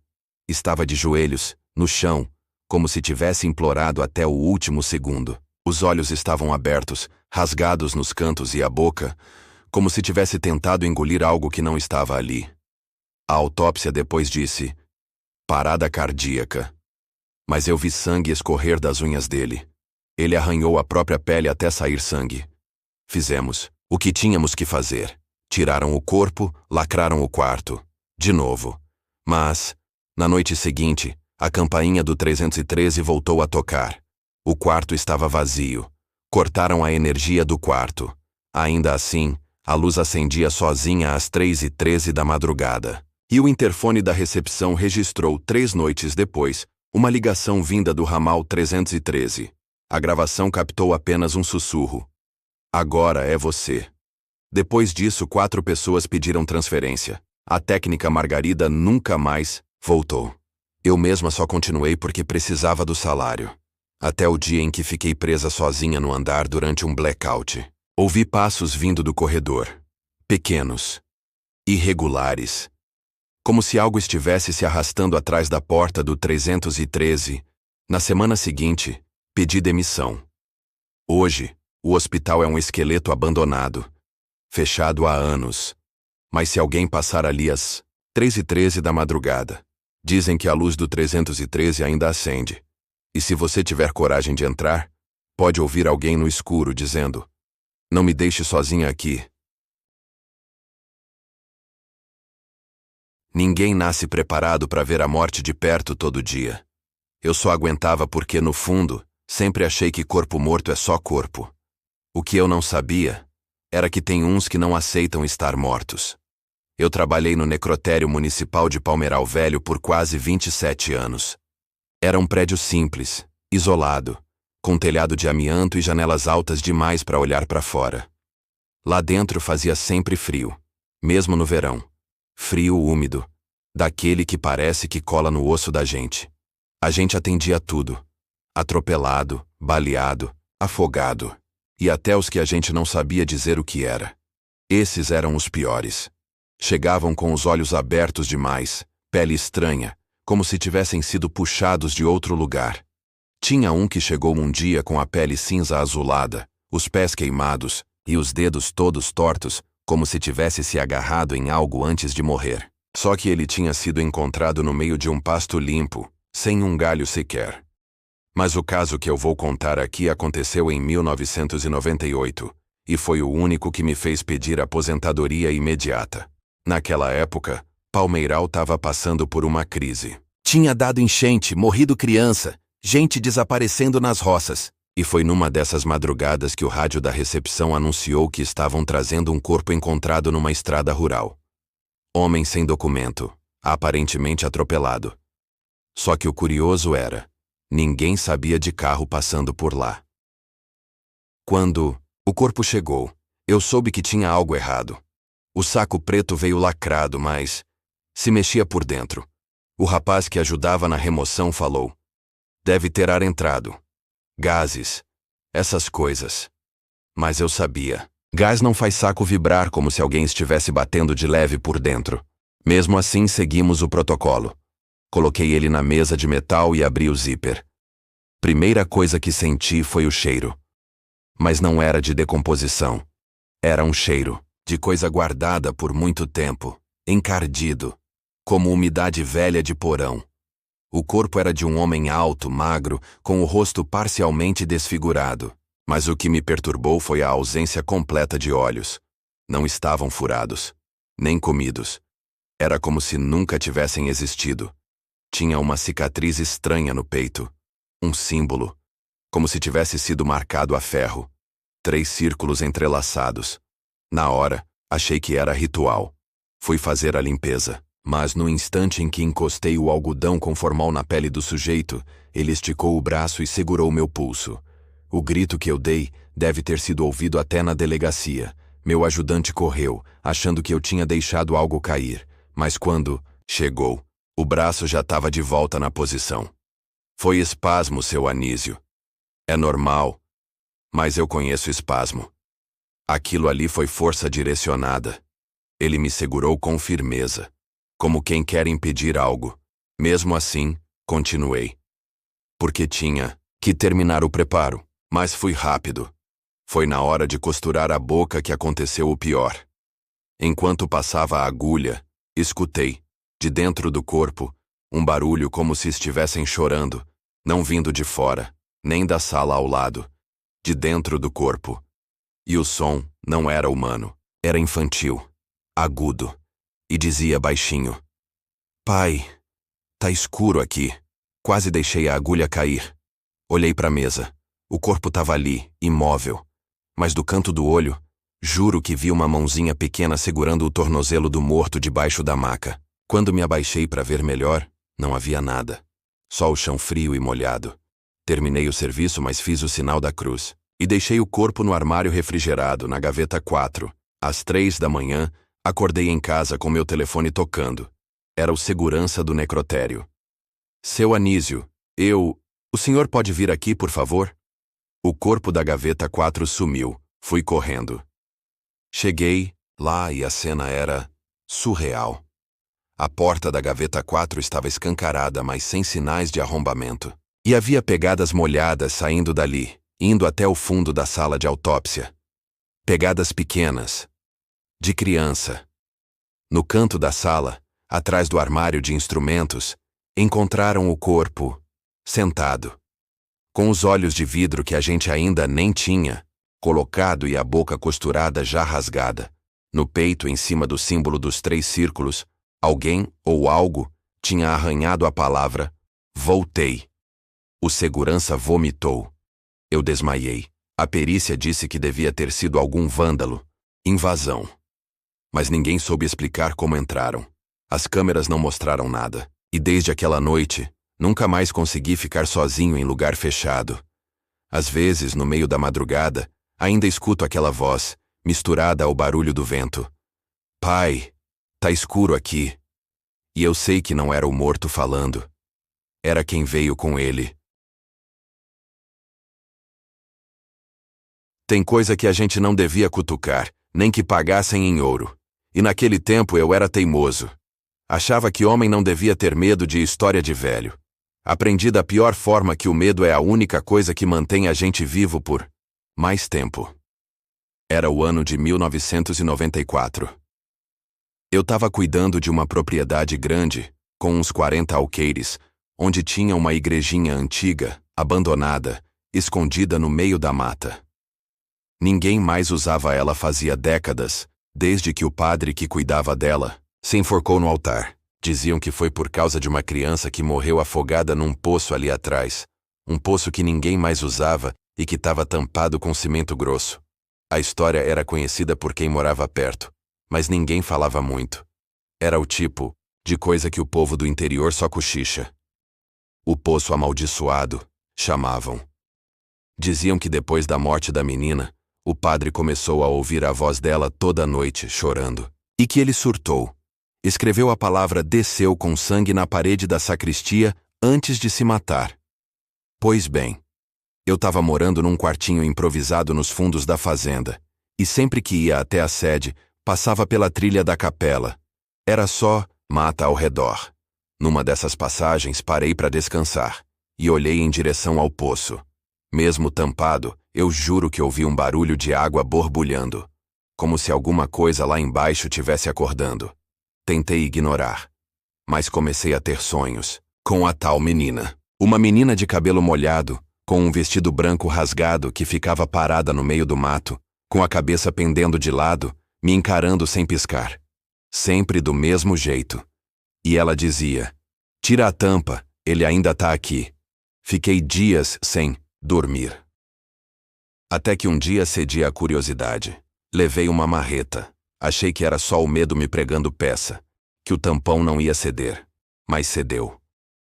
estava de joelhos, no chão, como se tivesse implorado até o último segundo. Os olhos estavam abertos, rasgados nos cantos e a boca, como se tivesse tentado engolir algo que não estava ali. A autópsia depois disse: parada cardíaca. Mas eu vi sangue escorrer das unhas dele. Ele arranhou a própria pele até sair sangue. Fizemos o que tínhamos que fazer. Tiraram o corpo, lacraram o quarto. De novo. Mas, na noite seguinte, a campainha do 313 voltou a tocar. O quarto estava vazio. Cortaram a energia do quarto. Ainda assim, a luz acendia sozinha às 3h13 da madrugada. E o interfone da recepção registrou 3 noites depois uma ligação vinda do ramal 313. A gravação captou apenas um sussurro. Agora é você. Depois disso, 4 pessoas pediram transferência. A técnica Margarida nunca mais voltou. Eu mesma só continuei porque precisava do salário. Até o dia em que fiquei presa sozinha no andar durante um blackout. Ouvi passos vindo do corredor. Pequenos. Irregulares. Como se algo estivesse se arrastando atrás da porta do 313. Na semana seguinte, pedi demissão. Hoje, o hospital é um esqueleto abandonado. Fechado há anos. Mas se alguém passar ali às 3h13 da madrugada, dizem que a luz do 313 ainda acende. E se você tiver coragem de entrar, pode ouvir alguém no escuro dizendo: Não me deixe sozinha aqui. Ninguém nasce preparado para ver a morte de perto todo dia. Eu só aguentava porque, no fundo, sempre achei que corpo morto é só corpo. O que eu não sabia era que tem uns que não aceitam estar mortos. Eu trabalhei no necrotério municipal de Palmeiral Velho por quase 27 anos. Era um prédio simples, isolado, com telhado de amianto e janelas altas demais para olhar para fora. Lá dentro fazia sempre frio, mesmo no verão. Frio úmido, daquele que parece que cola no osso da gente. A gente atendia tudo. Atropelado, baleado, afogado. E até os que a gente não sabia dizer o que era. Esses eram os piores. Chegavam com os olhos abertos demais, pele estranha, como se tivessem sido puxados de outro lugar. Tinha um que chegou um dia com a pele cinza azulada, os pés queimados e os dedos todos tortos, como se tivesse se agarrado em algo antes de morrer. Só que ele tinha sido encontrado no meio de um pasto limpo, sem um galho sequer. Mas o caso que eu vou contar aqui aconteceu em 1998, e foi o único que me fez pedir aposentadoria imediata. Naquela época, Palmeiral estava passando por uma crise. Tinha dado enchente, morrido criança, gente desaparecendo nas roças. E foi numa dessas madrugadas que o rádio da recepção anunciou que estavam trazendo um corpo encontrado numa estrada rural. Homem sem documento, aparentemente atropelado. Só que o curioso era, ninguém sabia de carro passando por lá. Quando o corpo chegou, eu soube que tinha algo errado. O saco preto veio lacrado, mas se mexia por dentro. O rapaz que ajudava na remoção falou: Deve ter ar entrado. Gases. Essas coisas. Mas eu sabia. Gás não faz saco vibrar como se alguém estivesse batendo de leve por dentro. Mesmo assim, seguimos o protocolo. Coloquei ele na mesa de metal e abri o zíper. Primeira coisa que senti foi o cheiro. Mas não era de decomposição. Era um cheiro de coisa guardada por muito tempo, encardido, como umidade velha de porão. O corpo era de um homem alto, magro, com o rosto parcialmente desfigurado. Mas o que me perturbou foi a ausência completa de olhos. Não estavam furados, nem comidos. Era como se nunca tivessem existido. Tinha uma cicatriz estranha no peito. Um símbolo. Como se tivesse sido marcado a ferro. 3 círculos entrelaçados. Na hora, achei que era ritual. Fui fazer a limpeza. Mas no instante em que encostei o algodão com formol na pele do sujeito, ele esticou o braço e segurou meu pulso. O grito que eu dei deve ter sido ouvido até na delegacia. Meu ajudante correu, achando que eu tinha deixado algo cair. Mas quando chegou, o braço já estava de volta na posição. Foi espasmo, seu Anísio. É normal. Mas eu conheço espasmo. Aquilo ali foi força direcionada. Ele me segurou com firmeza, como quem quer impedir algo. Mesmo assim, continuei. Porque tinha que terminar o preparo, mas fui rápido. Foi na hora de costurar a boca que aconteceu o pior. Enquanto passava a agulha, escutei, de dentro do corpo, um barulho como se estivessem chorando, não vindo de fora, nem da sala ao lado, de dentro do corpo. E o som não era humano, era infantil, agudo, e dizia baixinho: "Pai, tá escuro aqui." Quase deixei a agulha cair. Olhei para a mesa. O corpo estava ali, imóvel. Mas do canto do olho, juro que vi uma mãozinha pequena segurando o tornozelo do morto debaixo da maca. Quando me abaixei para ver melhor, não havia nada. Só o chão frio e molhado. Terminei o serviço, mas fiz o sinal da cruz. E deixei o corpo no armário refrigerado, na gaveta 4. Às 3 da manhã, acordei em casa com meu telefone tocando. Era o segurança do necrotério. "Seu Anísio, o senhor pode vir aqui, por favor?" O corpo da gaveta 4 sumiu. Fui correndo. Cheguei lá e a cena era surreal. A porta da gaveta 4 estava escancarada, mas sem sinais de arrombamento. E havia pegadas molhadas saindo dali, indo até o fundo da sala de autópsia. Pegadas pequenas. De criança. No canto da sala, atrás do armário de instrumentos, encontraram o corpo, sentado. Com os olhos de vidro que a gente ainda nem tinha, colocado e a boca costurada já rasgada. No peito, em cima do símbolo dos 3 círculos, alguém ou algo tinha arranhado a palavra "Voltei". O segurança vomitou. Eu desmaiei. A perícia disse que devia ter sido algum vândalo. Invasão. Mas ninguém soube explicar como entraram. As câmeras não mostraram nada. E desde aquela noite, nunca mais consegui ficar sozinho em lugar fechado. Às vezes, no meio da madrugada, ainda escuto aquela voz, misturada ao barulho do vento. "Pai, tá escuro aqui." E eu sei que não era o morto falando. Era quem veio com ele. Tem coisa que a gente não devia cutucar, nem que pagassem em ouro. E naquele tempo eu era teimoso. Achava que homem não devia ter medo de história de velho. Aprendi da pior forma que o medo é a única coisa que mantém a gente vivo por mais tempo. Era o ano de 1994. Eu estava cuidando de uma propriedade grande, com uns 40 alqueires, onde tinha uma igrejinha antiga, abandonada, escondida no meio da mata. Ninguém mais usava ela fazia décadas, desde que o padre que cuidava dela se enforcou no altar. Diziam que foi por causa de uma criança que morreu afogada num poço ali atrás. Um poço que ninguém mais usava e que estava tampado com cimento grosso. A história era conhecida por quem morava perto, mas ninguém falava muito. Era o tipo de coisa que o povo do interior só cochicha. O poço amaldiçoado, chamavam. Diziam que depois da morte da menina, o padre começou a ouvir a voz dela toda noite, chorando. E que ele surtou. Escreveu a palavra "desceu" com sangue na parede da sacristia antes de se matar. Pois bem, eu estava morando num quartinho improvisado nos fundos da fazenda, e sempre que ia até a sede, passava pela trilha da capela. Era só mata ao redor. Numa dessas passagens parei para descansar, e olhei em direção ao poço. Mesmo tampado, eu juro que ouvi um barulho de água borbulhando, como se alguma coisa lá embaixo tivesse acordando. Tentei ignorar, mas comecei a ter sonhos, com a tal menina. Uma menina de cabelo molhado, com um vestido branco rasgado que ficava parada no meio do mato, com a cabeça pendendo de lado, me encarando sem piscar. sempre do mesmo jeito. E ela dizia: tira a tampa, ele ainda tá aqui. Fiquei dias sem dormir. Até que um dia cedi à curiosidade. Levei uma marreta. Achei que era só o medo me pregando peça, que o tampão não ia ceder. Mas cedeu.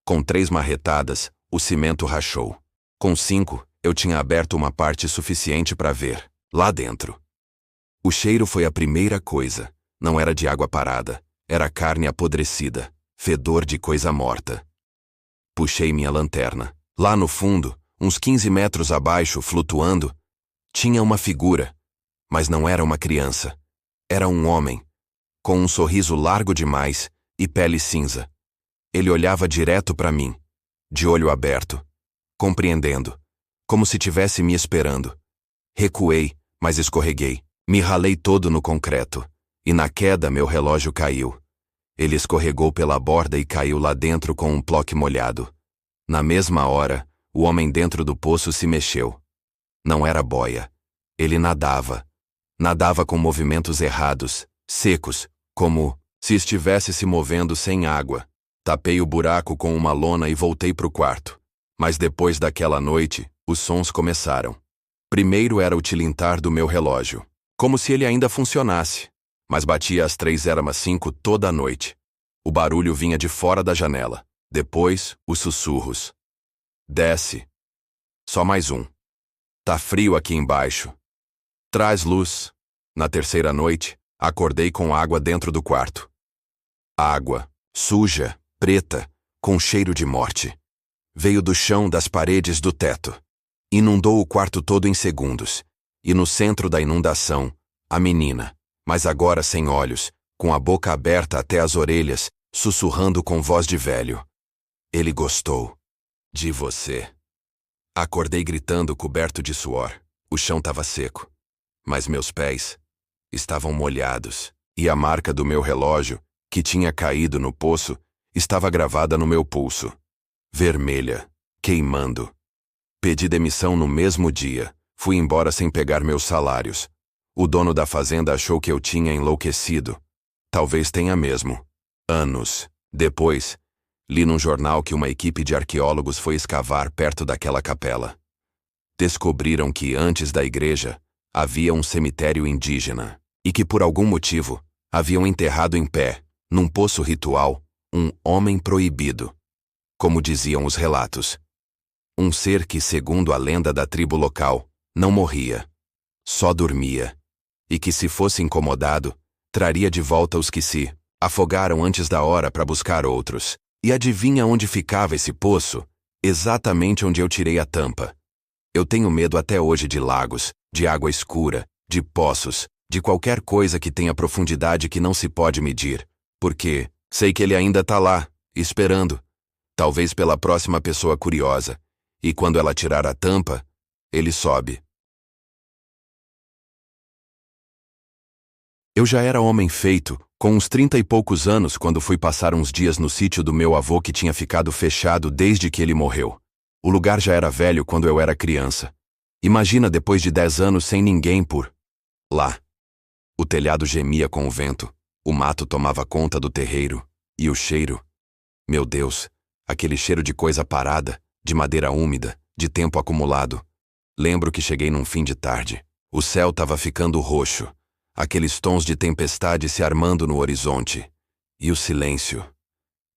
Com 3 marretadas, o cimento rachou. Com 5, eu tinha aberto uma parte suficiente para ver, lá dentro. O cheiro foi a primeira coisa. Não era de água parada. Era carne apodrecida. Fedor de coisa morta. Puxei minha lanterna. Lá no fundo, uns 15 metros abaixo, flutuando, tinha uma figura. Mas não era uma criança. Era um homem, com um sorriso largo demais e pele cinza. Ele olhava direto para mim, de olho aberto, compreendendo, como se tivesse me esperando. Recuei, mas escorreguei. Me ralei todo no concreto, e na queda meu relógio caiu. Ele escorregou pela borda e caiu lá dentro com um ploque molhado. Na mesma hora, o homem dentro do poço se mexeu. Não era boia. Ele nadava. Nadava com movimentos errados, secos, como se estivesse se movendo sem água. Tapei o buraco com uma lona e voltei pro quarto. Mas depois daquela noite, os sons começaram. Primeiro era o tilintar do meu relógio, como se ele ainda funcionasse. Mas batia às 3:05 toda a noite. O barulho vinha de fora da janela. Depois, os sussurros. Desce. Só mais um. Tá frio aqui embaixo. Traz luz. Na terceira noite, acordei com água dentro do quarto. Água, suja, preta, com cheiro de morte. Veio do chão, das paredes, do teto. Inundou o quarto todo em segundos. E no centro da inundação, a menina, mas agora sem olhos, com a boca aberta até as orelhas, sussurrando com voz de velho. Ele gostou. De você. Acordei gritando, coberto de suor. O chão estava seco. Mas meus pés estavam molhados, e a marca do meu relógio, que tinha caído no poço, estava gravada no meu pulso. Vermelha, queimando. Pedi demissão no mesmo dia. Fui embora sem pegar meus salários. O dono da fazenda achou que eu tinha enlouquecido. Talvez tenha mesmo. Anos depois, li num jornal que uma equipe de arqueólogos foi escavar perto daquela capela. Descobriram que, antes da igreja, havia um cemitério indígena, e que, por algum motivo, haviam enterrado em pé, num poço ritual, um homem proibido. Como diziam os relatos. Um ser que, segundo a lenda da tribo local, não morria. Só dormia. E que, se fosse incomodado, traria de volta os que se afogaram antes da hora para buscar outros. E adivinha onde ficava esse poço? Exatamente onde eu tirei a tampa. Eu tenho medo até hoje de lagos, de água escura, de poços, de qualquer coisa que tenha profundidade que não se pode medir. Porque sei que ele ainda tá lá, esperando. Talvez pela próxima pessoa curiosa. E quando ela tirar a tampa, ele sobe. Eu já era homem feito, com uns 30 e poucos anos, quando fui passar uns dias no sítio do meu avô que tinha ficado fechado desde que ele morreu. O lugar já era velho quando eu era criança. Imagina depois de 10 anos sem ninguém por lá. O telhado gemia com o vento, o mato tomava conta do terreiro, e o cheiro... Meu Deus, aquele cheiro de coisa parada, de madeira úmida, de tempo acumulado. Lembro que cheguei num fim de tarde. O céu estava ficando roxo. Aqueles tons de tempestade se armando no horizonte. E o silêncio.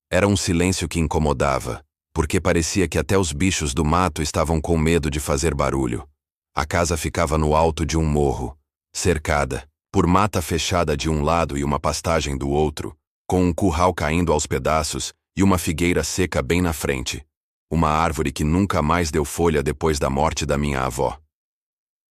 Era um silêncio que incomodava, porque parecia que até os bichos do mato estavam com medo de fazer barulho. A casa ficava no alto de um morro, cercada, por mata fechada de um lado e uma pastagem do outro, com um curral caindo aos pedaços e uma figueira seca bem na frente. Uma árvore que nunca mais deu folha depois da morte da minha avó.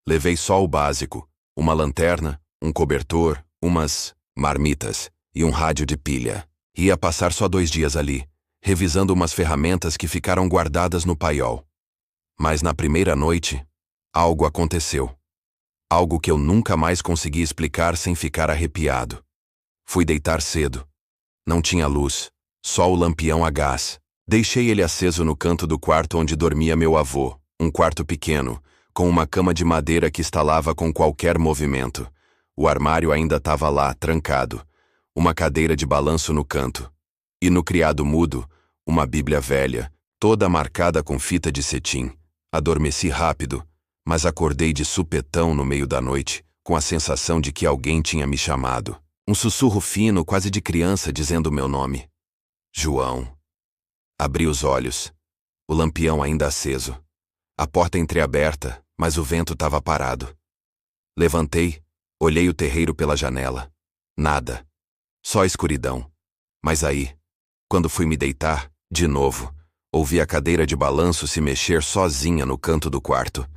Levei só o básico, uma lanterna, um cobertor, umas marmitas e um rádio de pilha. Ia passar só 2 dias ali, revisando umas ferramentas que ficaram guardadas no paiol. Mas na primeira noite, algo aconteceu. Algo que eu nunca mais consegui explicar sem ficar arrepiado. Fui deitar cedo. Não tinha luz, só o lampião a gás. Deixei ele aceso no canto do quarto onde dormia meu avô, um quarto pequeno, com uma cama de madeira que estalava com qualquer movimento. O armário ainda estava lá, trancado. uma cadeira de balanço no canto. E no criado mudo, uma Bíblia velha, toda marcada com fita de cetim. Adormeci rápido, mas acordei de supetão no meio da noite, com a sensação de que alguém tinha me chamado. Um sussurro fino, quase de criança, dizendo meu nome. João. Abri os olhos. O lampião ainda aceso. A porta entreaberta, mas o vento estava parado. Levantei, olhei o terreiro pela janela. Nada. Só escuridão. Mas aí, quando fui me deitar, de novo, ouvi a cadeira de balanço se mexer sozinha no canto do quarto,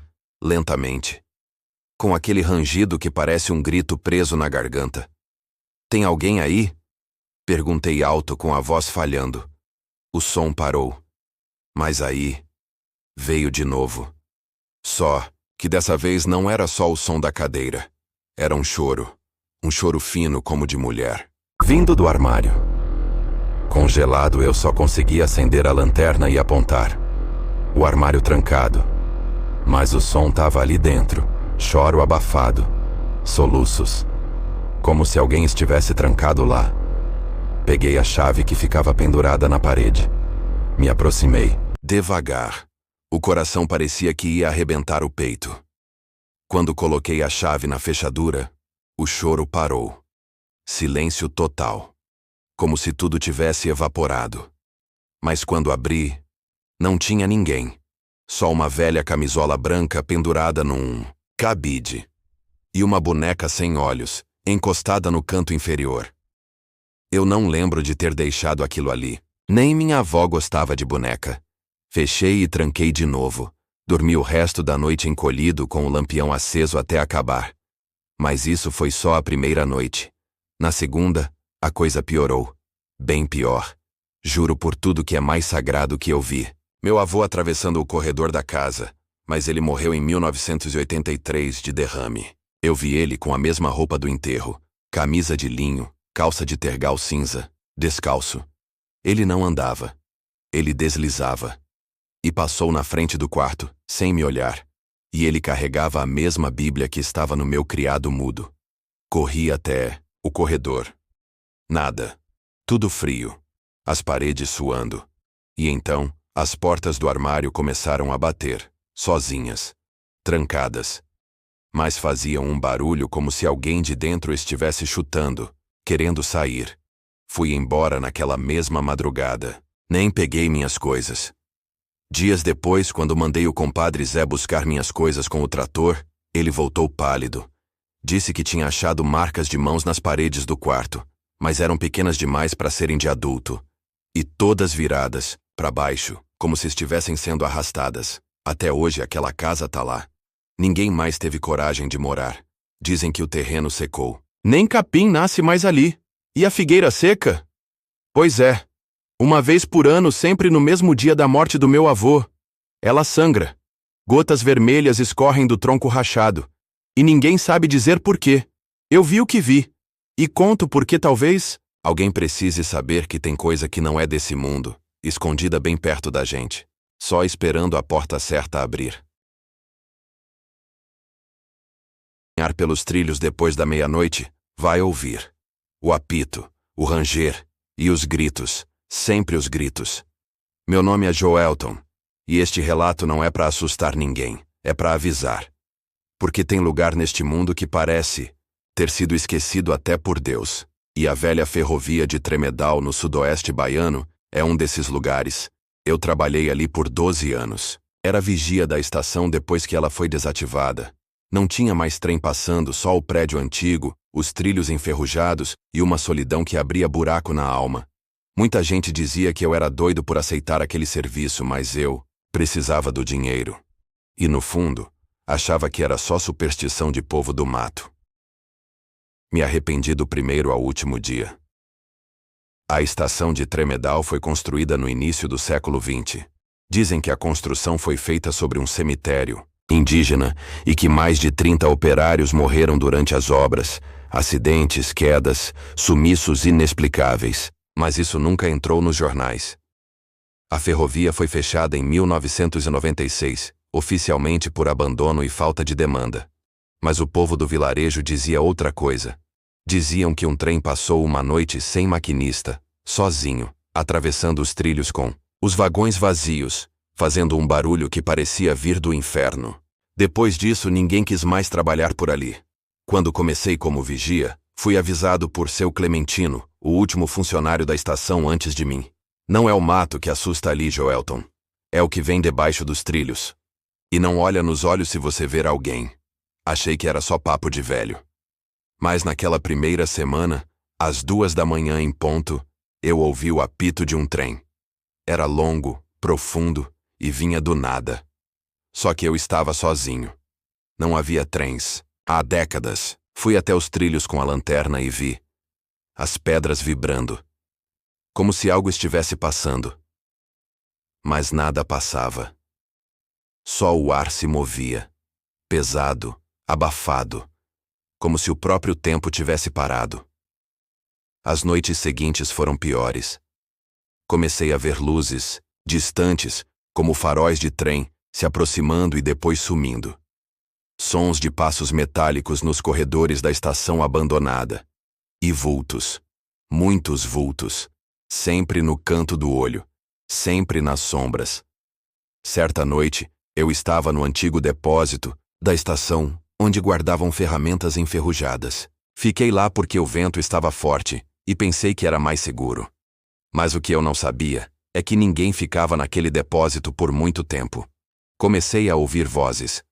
lentamente, com aquele rangido que parece um grito preso na garganta. Tem alguém aí? Perguntei alto com a voz falhando. O som parou. Mas aí, veio de novo. Só que dessa vez não era só o som da cadeira. Era um choro fino como de mulher, vindo do armário. Congelado, eu só conseguia acender a lanterna e apontar. O armário trancado. Mas o som estava ali dentro. Choro abafado. Soluços. Como se alguém estivesse trancado lá. Peguei a chave que ficava pendurada na parede. Me aproximei. Devagar. O coração parecia que ia arrebentar o peito. Quando coloquei a chave na fechadura, o choro parou. Silêncio total. Como se tudo tivesse evaporado. Mas quando abri, não tinha ninguém. Só uma velha camisola branca pendurada num cabide. E uma boneca sem olhos, encostada no canto inferior. Eu não lembro de ter deixado aquilo ali. Nem minha avó gostava de boneca. Fechei e tranquei de novo. Dormi o resto da noite encolhido com o lampião aceso até acabar. Mas isso foi só a primeira noite. Na segunda, a coisa piorou. Bem pior. Juro por tudo que é mais sagrado que eu vi. Meu avô atravessando o corredor da casa, mas ele morreu em 1983 de derrame. Eu vi ele com a mesma roupa do enterro, camisa de linho, calça de tergal cinza, descalço. Ele não andava. Ele deslizava. E passou na frente do quarto, sem me olhar. E ele carregava a mesma Bíblia que estava no meu criado mudo. Corri até o corredor. Nada. Tudo frio. As paredes suando. E então, as portas do armário começaram a bater, sozinhas. Trancadas. Mas faziam um barulho como se alguém de dentro estivesse chutando, querendo sair. Fui embora naquela mesma madrugada. Nem peguei minhas coisas. Dias depois, quando mandei o compadre Zé buscar minhas coisas com o trator, ele voltou pálido. Disse que tinha achado marcas de mãos nas paredes do quarto, mas eram pequenas demais para serem de adulto. E todas viradas, para baixo, como se estivessem sendo arrastadas. Até hoje aquela casa tá lá. Ninguém mais teve coragem de morar. Dizem que o terreno secou. Nem capim nasce mais ali. E a figueira seca? Pois é. Uma vez por ano, sempre no mesmo dia da morte do meu avô. Ela sangra. Gotas vermelhas escorrem do tronco rachado. E ninguém sabe dizer por quê. Eu vi o que vi. E conto porque talvez alguém precise saber que tem coisa que não é desse mundo, escondida bem perto da gente, só esperando a porta certa abrir. Caminhar pelos trilhos depois da meia-noite, vai ouvir. O apito, o ranger e os gritos. Sempre os gritos. Meu nome é Joelton, e este relato não é para assustar ninguém, é para avisar. Porque tem lugar neste mundo que parece ter sido esquecido até por Deus, e a velha ferrovia de Tremedal, no sudoeste baiano, é um desses lugares. Eu trabalhei ali por 12 anos. Era vigia da estação depois que ela foi desativada. Não tinha mais trem passando, só o prédio antigo, os trilhos enferrujados e uma solidão que abria buraco na alma. Muita gente dizia que eu era doido por aceitar aquele serviço, mas eu precisava do dinheiro. E no fundo, achava que era só superstição de povo do mato. Me arrependi do primeiro ao último dia. A estação de Tremedal foi construída no início do século XX. Dizem que a construção foi feita sobre um cemitério indígena e que mais de 30 operários morreram durante as obras, acidentes, quedas, sumiços inexplicáveis. Mas isso nunca entrou nos jornais. A ferrovia foi fechada em 1996, oficialmente por abandono e falta de demanda. Mas o povo do vilarejo dizia outra coisa. Diziam que um trem passou uma noite sem maquinista, sozinho, atravessando os trilhos com os vagões vazios, fazendo um barulho que parecia vir do inferno. Depois disso, ninguém quis mais trabalhar por ali. Quando comecei como vigia, fui avisado por seu Clementino, o último funcionário da estação antes de mim. Não é o mato que assusta ali, Joelton. É o que vem debaixo dos trilhos. E não olha nos olhos se você ver alguém. Achei que era só papo de velho. Mas naquela primeira semana, às 2 da manhã em ponto, eu ouvi o apito de um trem. Era longo, profundo e vinha do nada. Só que eu estava sozinho. Não havia trens. Há décadas, fui até os trilhos com a lanterna e vi as pedras vibrando, como se algo estivesse passando. Mas nada passava. Só o ar se movia, pesado, abafado, como se o próprio tempo tivesse parado. As noites seguintes foram piores. Comecei a ver luzes, distantes, como faróis de trem, se aproximando e depois sumindo. Sons de passos metálicos nos corredores da estação abandonada. E vultos. Muitos vultos. Sempre no canto do olho. Sempre nas sombras. Certa noite, eu estava no antigo depósito da estação, onde guardavam ferramentas enferrujadas. Fiquei lá porque o vento estava forte e pensei que era mais seguro. Mas o que eu não sabia é que ninguém ficava naquele depósito por muito tempo. Comecei a ouvir vozes.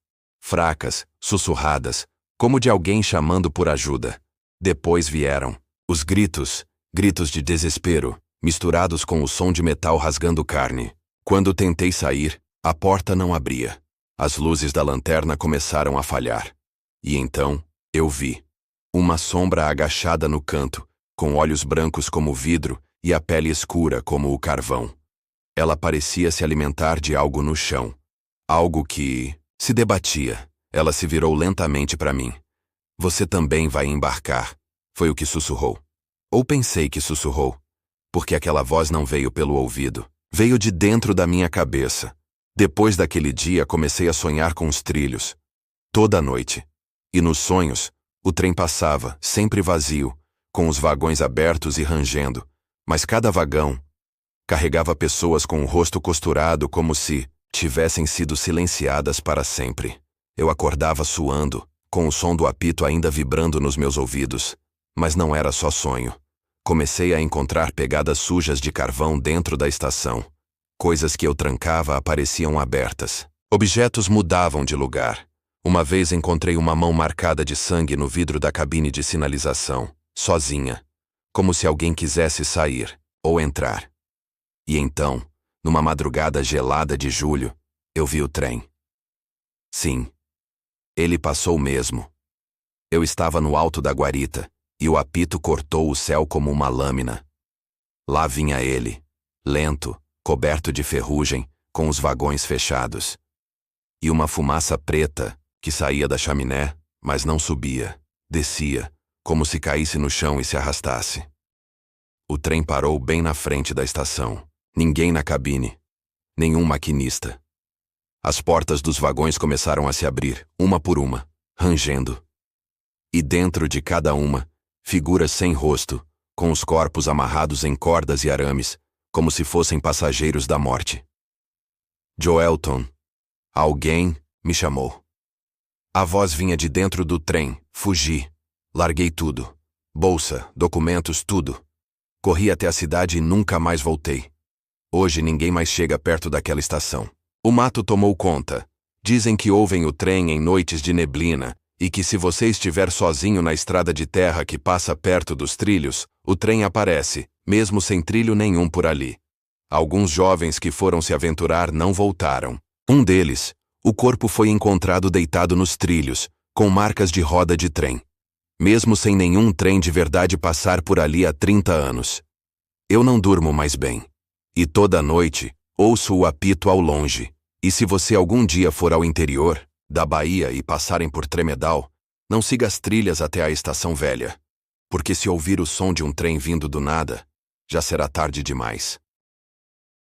Fracas, sussurradas, como de alguém chamando por ajuda. Depois vieram os gritos, gritos de desespero, misturados com o som de metal rasgando carne. Quando tentei sair, a porta não abria. As luzes da lanterna começaram a falhar. E então, eu vi uma sombra agachada no canto, com olhos brancos como vidro e a pele escura como o carvão. Ela parecia se alimentar de algo no chão. Algo que se debatia. Ela se virou lentamente para mim. Você também vai embarcar, foi o que sussurrou. Ou pensei que sussurrou, porque aquela voz não veio pelo ouvido. Veio de dentro da minha cabeça. Depois daquele dia comecei a sonhar com os trilhos. Toda noite. E nos sonhos, o trem passava, sempre vazio, com os vagões abertos e rangendo. Mas cada vagão carregava pessoas com o rosto costurado como se tivessem sido silenciadas para sempre. Eu acordava suando, com o som do apito ainda vibrando nos meus ouvidos. Mas não era só sonho. Comecei a encontrar pegadas sujas de carvão dentro da estação. Coisas que eu trancava apareciam abertas. Objetos mudavam de lugar. Uma vez encontrei uma mão marcada de sangue no vidro da cabine de sinalização, sozinha, como se alguém quisesse sair ou entrar. E então, numa madrugada gelada de julho, eu vi o trem. Sim, ele passou mesmo. Eu estava no alto da guarita, e o apito cortou o céu como uma lâmina. Lá vinha ele, lento, coberto de ferrugem, com os vagões fechados. E uma fumaça preta, que saía da chaminé, mas não subia, descia, como se caísse no chão e se arrastasse. O trem parou bem na frente da estação. Ninguém na cabine. Nenhum maquinista. As portas dos vagões começaram a se abrir, uma por uma, rangendo. E dentro de cada uma, figuras sem rosto, com os corpos amarrados em cordas e arames, como se fossem passageiros da morte. Joelton. Alguém me chamou. A voz vinha de dentro do trem. Fugi. Larguei tudo. Bolsa, documentos, tudo. Corri até a cidade e nunca mais voltei. Hoje ninguém mais chega perto daquela estação. O mato tomou conta. Dizem que ouvem o trem em noites de neblina, e que se você estiver sozinho na estrada de terra que passa perto dos trilhos, o trem aparece, mesmo sem trilho nenhum por ali. Alguns jovens que foram se aventurar não voltaram. Um deles, o corpo foi encontrado deitado nos trilhos, com marcas de roda de trem. Mesmo sem nenhum trem de verdade passar por ali há 30 anos. Eu não durmo mais bem. E toda noite, ouço o apito ao longe. E se você algum dia for ao interior da Bahia e passarem por Tremedal, não siga as trilhas até a estação velha. Porque se ouvir o som de um trem vindo do nada, já será tarde demais.